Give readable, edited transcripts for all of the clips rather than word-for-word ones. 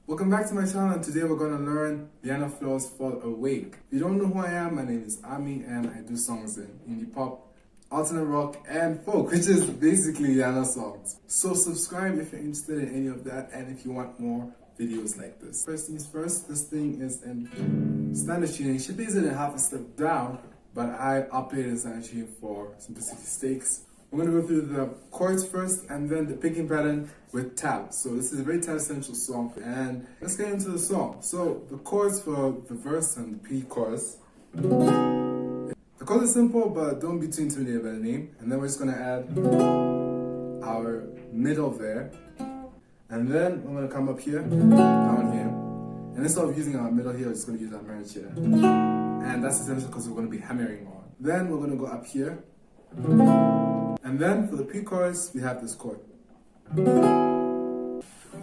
Welcome back to my channel, and today we're going to learn LIANAFLORESFALLAWAKE. If you don't know who I am, my name is Ami and I do songs in indie pop, alternate rock and folk, which is basically Liana songs. So subscribe if you're interested in any of that and if you want more videos like this. First things first, this thing is in standard tuning. She plays it in half a step down, but I updated in standard tuning for simplicity stakes. We're going to go through the chords first and then the picking pattern with tabs. So this is a very tab essential song, and let's get into the song. So the chords for the verse and the pre-chorus. The chords are simple, but don't be too intimidated by the name. And then we're just going to add our middle there. And then we're going to come up here, down here. And instead of using our middle here, we're just going to use our marriage here. And that's essential because we're going to be hammering on. Then we're going to go up here. And then for the pre-chorus, we have this chord.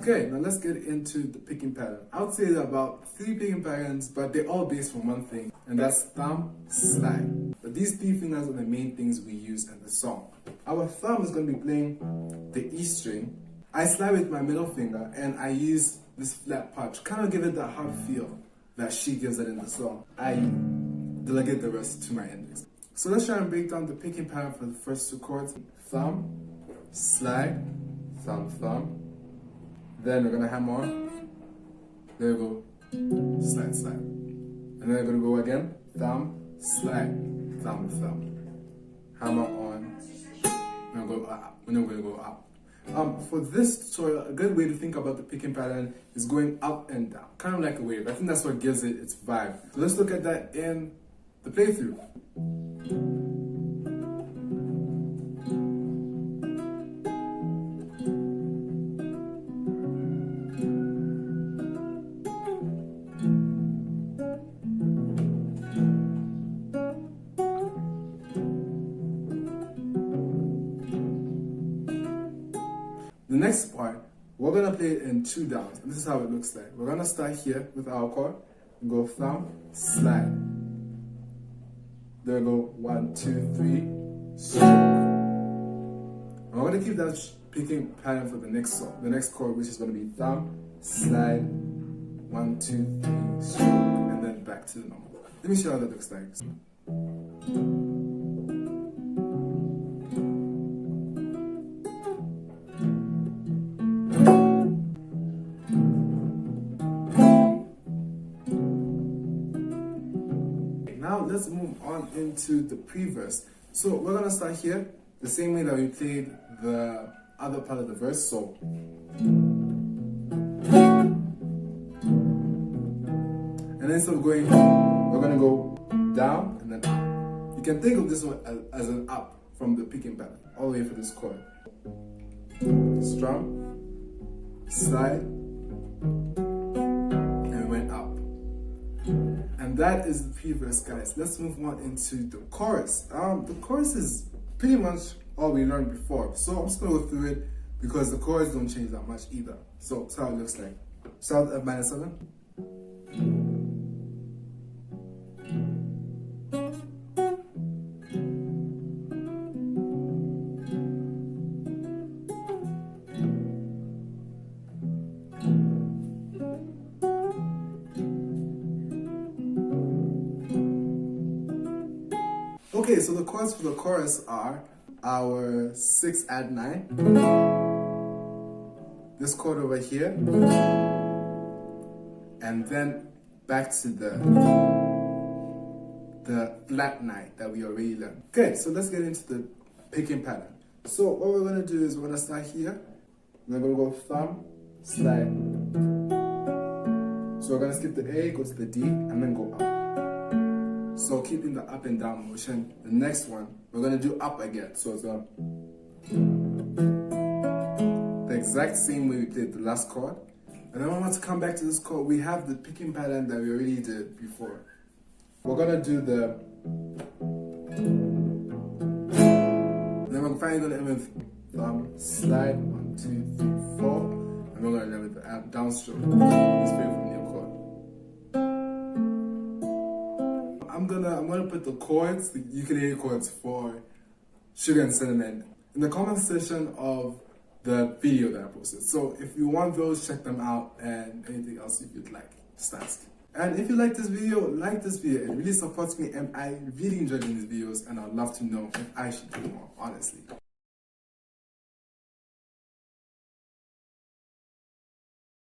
Okay, now let's get into the picking pattern. I would say there are about 3 picking patterns, but they're all based on one thing, and that's thumb, slide. But these 3 fingers are the main things we use in the song. Our thumb is going to be playing the E string. I slide with my middle finger, and I use this flat part to kind of give it that hard feel that she gives it in the song. I delegate the rest to my index. So let's try and break down the picking pattern for the first 2 chords. Thumb, slide, thumb, thumb. Then we're going to hammer on. There we go. Slide, slide. And then we're going to go again. Thumb, slide, thumb, thumb. Hammer on. We're going to go up. We're not going to go up. For this tutorial, a good way to think about the picking pattern is going up and down. Kind of like a wave. I think that's what gives it its vibe. So let's look at that in the playthrough. The next part, we're going to play it in 2 downs, and this is how it looks like. We're going to start here with our chord, and go thumb, slide. There we go, 1, 2, 3, stroke. And we're going to keep that picking pattern for the next song, the next chord, which is going to be thumb, slide, 1, 2, 3, stroke, and then back to the normal. Let me show you how that looks like. Now let's move on into the pre-verse. So we're going to start here the same way that we played the other part of the verse. So and then instead of going, we're going to go down and then up. You can think of this one as an up from the picking pattern all the way for this chord. Strum, slide, and we went up. And that is the pre-verse, guys. Let's move on into the chorus. The chorus is pretty much all we learned before. So I'm just going to go through it because the chords don't change that much either. So that's how it looks like. Start at minor 7. Okay, so the chords for the chorus are our 6 add 9, this chord over here, and then back to the flat 9 that we already learned. Okay, so let's get into the picking pattern. So what we're going to do is we're going to start here, and then we're going to go thumb, slide. So we're going to skip the A, go to the D, and then go up. So keeping the up and down motion. The next one, we're going to do up again. So it's the exact same way we played the last chord. And then when we want to come back to this chord, we have the picking pattern that we already did before. We're going to do the... And then we're finally going to end with thumb, slide, 1, 2, 3, 4. And we're going to end with the downstroke. Let's play from the chord. I'm gonna put the chords, the ukulele chords for Sugar and Cinnamon in the comment section of the video that I posted. So if you want those, check them out, and anything else if you'd like, just ask. And if you like this video, it really supports me, and I really enjoy doing these videos, and I'd love to know if I should do more, honestly.